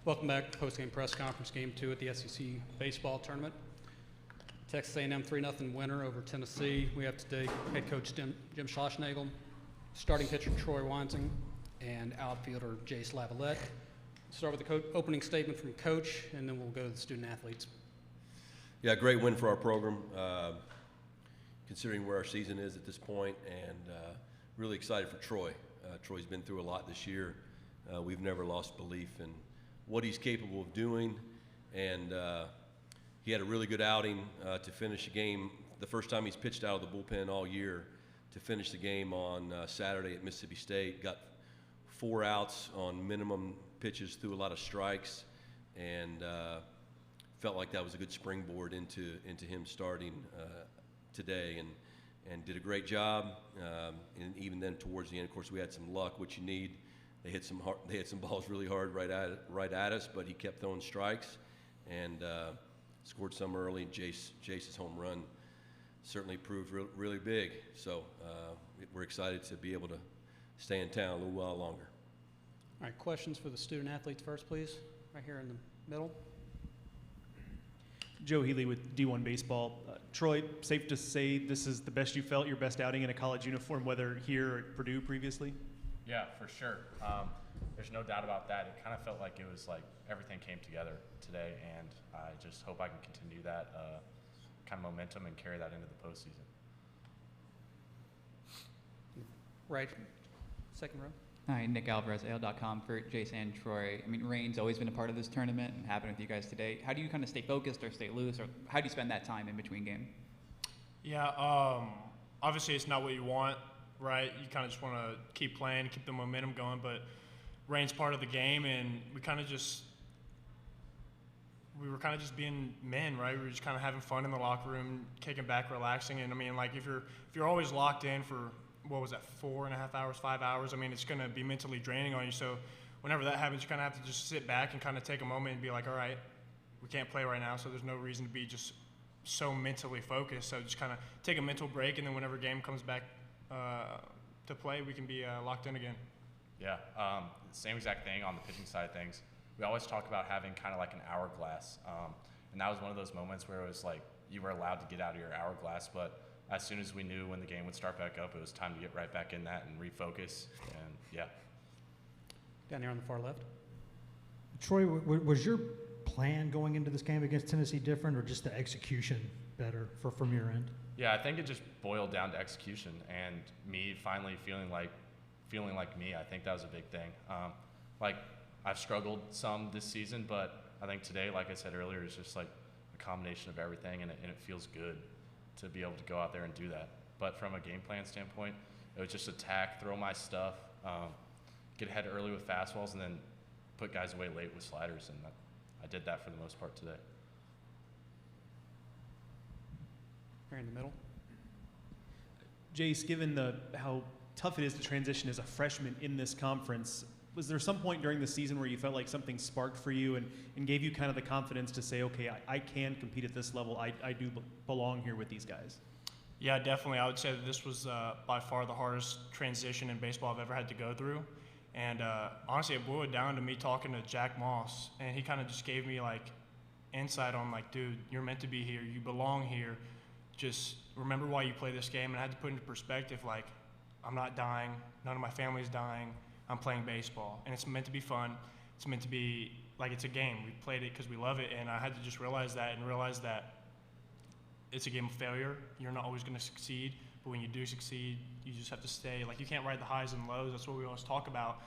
Welcome back to post-game press conference, game 2 at the SEC baseball tournament. Texas A&M 3-0 winner over Tennessee. We have today head coach Jim Schlossnagle, starting pitcher Troy Wansing, and outfielder Jace Lavalette. Start with the opening statement from Coach, and then we'll go to the student athletes. Yeah, great win for our program, considering where our season is at this point, and really excited for Troy. Troy's been through a lot this year. We've never lost belief in what he's capable of doing, and he had a really good outing to finish the game. The first time he's pitched out of the bullpen all year to finish the game on Saturday at Mississippi State. Got 4 outs on minimum pitches, threw a lot of strikes, and felt like that was a good springboard into him starting today, and did a great job. And even then, towards the end, of course, we had some luck, which you need. They hit some balls really hard right at us, but he kept throwing strikes and scored some early. Jace's home run certainly proved really big. So we're excited to be able to stay in town a little while longer. All right, questions for the student athletes first, please. Right here in the middle. Joe Healy with D1 Baseball. Troy, safe to say this is the best you felt, your best outing in a college uniform, whether here or at Purdue previously? Yeah, for sure. There's no doubt about that. It kind of felt like it was like everything came together today, and I just hope I can continue that kind of momentum and carry that into the postseason. Right, second row. Hi, Nick Alvarez, AL.com for Jace and Troy. I mean, rain's always been a part of this tournament and happened with you guys today. How do you kind of stay focused or stay loose, or how do you spend that time in between games? Yeah, obviously it's not what you want, right? You kind of just want to keep playing, keep the momentum going, but rain's part of the game, and we were kind of just being men, right? We were just kind of having fun in the locker room, kicking back, relaxing, and I mean, like if you're always locked in for, what was that, 4.5 hours, 5 hours, I mean, it's going to be mentally draining on you. So whenever that happens, you kind of have to just sit back and kind of take a moment and be like, all right, we can't play right now, so there's no reason to be just so mentally focused. So just kind of take a mental break, and then whenever game comes back to play, we can be locked in again. Yeah, same exact thing on the pitching side of things. We always talk about having kind of like an hourglass, and that was one of those moments where it was like you were allowed to get out of your hourglass, but as soon as we knew when the game would start back up, it was time to get right back in that and refocus, and yeah. Down here on the far left. Troy, was your plan going into this game against Tennessee different, or just the execution better from your end? Yeah, I think it just boiled down to execution and me finally feeling like me. I think that was a big thing. Like I've struggled some this season, but I think today, like I said earlier, is just like a combination of everything, and it feels good to be able to go out there and do that. But from a game plan standpoint, it was just attack, throw my stuff, get ahead early with fastballs, and then put guys away late with sliders, and I did that for the most part today. Here in the middle. Jace, given how tough it is to transition as a freshman in this conference, was there some point during the season where you felt like something sparked for you and gave you kind of the confidence to say, okay, I can compete at this level. I do belong here with these guys? Yeah, definitely. I would say that this was by far the hardest transition in baseball I've ever had to go through. And honestly, it boiled down to me talking to Jack Moss, and he kind of just gave me like insight on like, dude, you're meant to be here. You belong here. Just remember why you play this game. And I had to put into perspective, like, I'm not dying. None of my family's dying. I'm playing baseball, and it's meant to be fun. It's meant to be like it's a game. We played it because we love it, and I had to just realize that it's a game of failure. You're not always going to succeed, but when you do succeed, you just have to stay. Like, you can't ride the highs and lows. That's what we always talk about,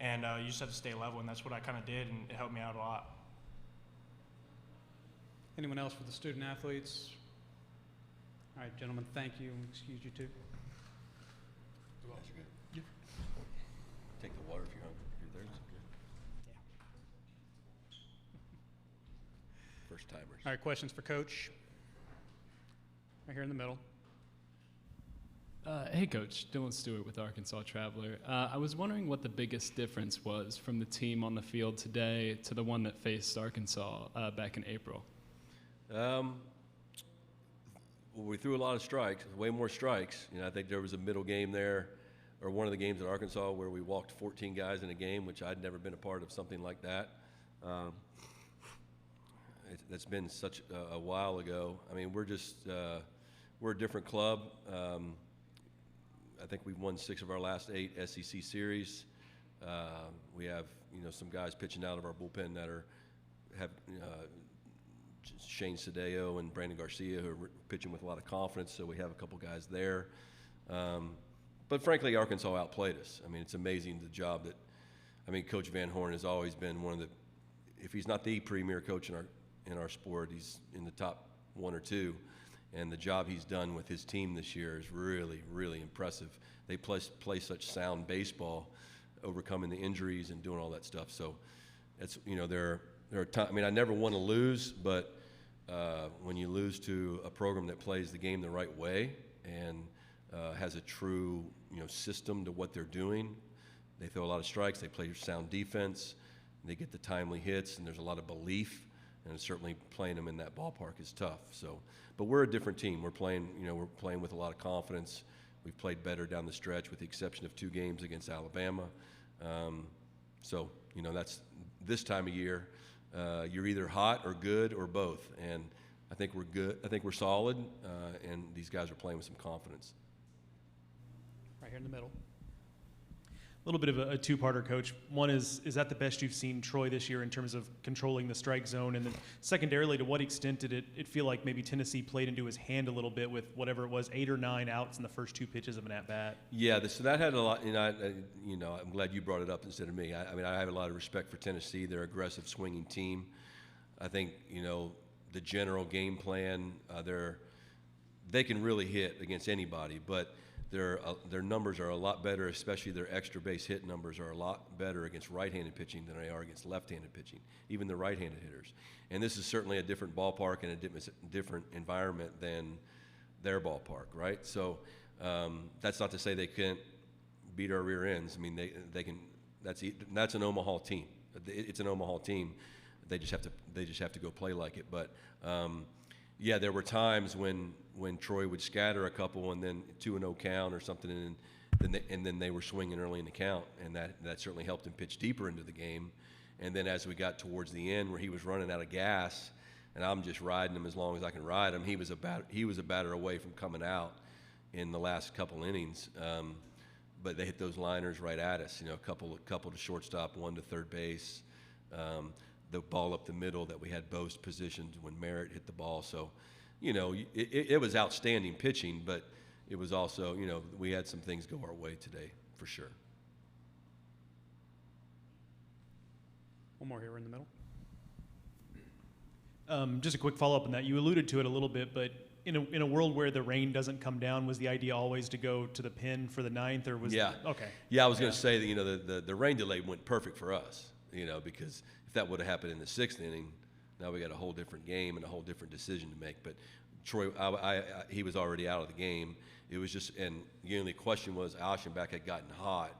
and you just have to stay level, and that's what I kind of did, and it helped me out a lot. Anyone else for the student athletes? All right, gentlemen, thank you. Excuse you too. Take the water if you're hungry. If you're thirsty. Yeah. First timers. All right, questions for Coach? Right here in the middle. Hey, Coach. Dylan Stewart with Arkansas Traveler. I was wondering what the biggest difference was from the team on the field today to the one that faced Arkansas back in April. Well, we threw a lot of strikes, way more strikes. I think there was a middle game there, or one of the games at Arkansas where we walked 14 guys in a game, which I'd never been a part of something like that. That's been such a while ago. I mean, we're just we're a different club. I think we've won 6 of our last 8 SEC series. We have some guys pitching out of our bullpen that have Shane Sadeo and Brandon Garcia who are pitching with a lot of confidence. So we have a couple guys there. But frankly, Arkansas outplayed us. I mean, it's amazing the job that Coach Van Horn has always been one of the, if he's not the premier coach in our sport, he's in the top 1 or 2. And the job he's done with his team this year is really, really impressive. They play such sound baseball, overcoming the injuries and doing all that stuff. So it's, there are times, I never want to lose, but when you lose to a program that plays the game the right way and has a true, system to what they're doing, they throw a lot of strikes, they play sound defense, they get the timely hits, and there's a lot of belief, and certainly playing them in that ballpark is tough. So, but we're a different team. We're playing with a lot of confidence. We've played better down the stretch, with the exception of 2 games against Alabama. So, that's this time of year. You're either hot or good or both, and I think we're good. I think we're solid, and these guys are playing with some confidence. Right here in the middle. A little bit of a two-parter, Coach. One is that the best you've seen Troy this year in terms of controlling the strike zone? And then secondarily, to what extent did it feel like maybe Tennessee played into his hand a little bit with whatever it was, 8 or 9 outs in the first 2 pitches of an at-bat? Yeah, so that had a lot, I'm glad you brought it up instead of me. I have a lot of respect for Tennessee. They're an aggressive swinging team. I think, the general game plan, they can really hit against anybody, but their numbers are a lot better, especially their extra base hit numbers are a lot better against right-handed pitching than they are against left-handed pitching, even the right-handed hitters. And this is certainly a different ballpark and a different environment than their ballpark, right? So that's not to say they can't beat our rear ends. They can. That's an Omaha team. It's an Omaha team. They just have to go play like it. But yeah, there were times when Troy would scatter a couple and then 2-0 count or something, and then they were swinging early in the count, and that certainly helped him pitch deeper into the game. And then as we got towards the end, where he was running out of gas, and I'm just riding him as long as I can ride him, he was a batter away from coming out in the last couple innings. But they hit those liners right at us. A couple to shortstop, 1 to third base. The ball up the middle that we had Boast positioned when Merritt hit the ball. So, it was outstanding pitching, but it was also, we had some things go our way today for sure. One more here in the middle. Just a quick follow-up on that. You alluded to it a little bit, but in a world where the rain doesn't come down, was the idea always to go to the pin for the 9th, or was okay? Yeah, I was going to say that the rain delay went perfect for us. Because if that would have happened in the 6th inning, now we got a whole different game and a whole different decision to make. But Troy, he was already out of the game. It was just, and the only question was Aschenbach had gotten hot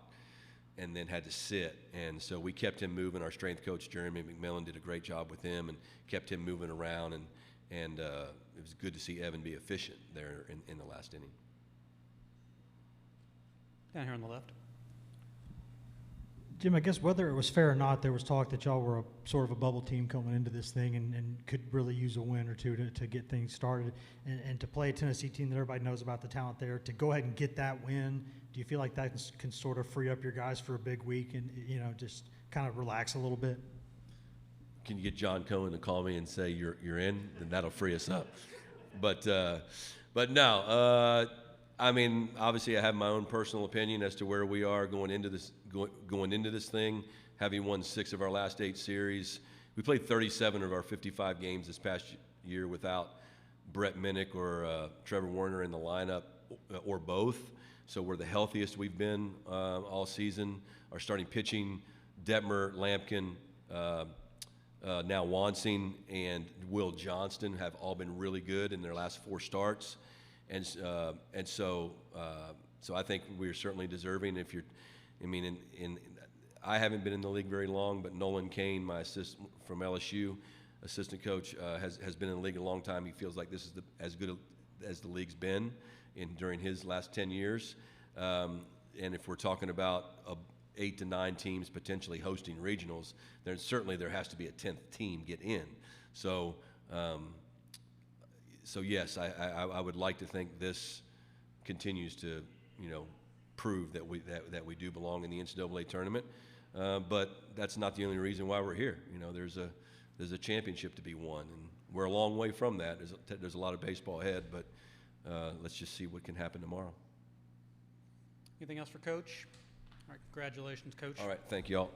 and then had to sit. And so we kept him moving. Our strength coach, Jeremy McMillan, did a great job with him and kept him moving around. And it was good to see Evan be efficient there in the last inning. Down here on the left. Jim, I guess whether it was fair or not, there was talk that y'all were sort of a bubble team coming into this thing and could really use a win or two to get things started. And to play a Tennessee team that everybody knows about the talent there, to go ahead and get that win, do you feel like that can sort of free up your guys for a big week and, just kind of relax a little bit? Can you get John Cohen to call me and say you're in? Then that'll free us up. But no. Obviously, I have my own personal opinion as to where we are going into this thing. Having won 6 of our last 8 series, we played 37 of our 55 games this past year without Brett Minnick or Trevor Warner in the lineup, or both. So we're the healthiest we've been all season. Our starting pitching, Detmer, Lampkin, now Wansing, and Will Johnston have all been really good in their last 4 starts. And so I think we're certainly deserving. I haven't been in the league very long, but Nolan Kane, my assistant from LSU, assistant coach, has been in the league a long time. He feels like this is as good as the league's been during his last 10 years. And if we're talking about 8 to 9 teams potentially hosting regionals, then certainly there has to be a 10th team get in. So, so yes, I would like to think this continues to, prove that we do belong in the NCAA tournament. But that's not the only reason why we're here. There's a championship to be won, and we're a long way from that. There's a lot of baseball ahead, but let's just see what can happen tomorrow. Anything else for Coach? All right, congratulations, Coach. All right, thank you all.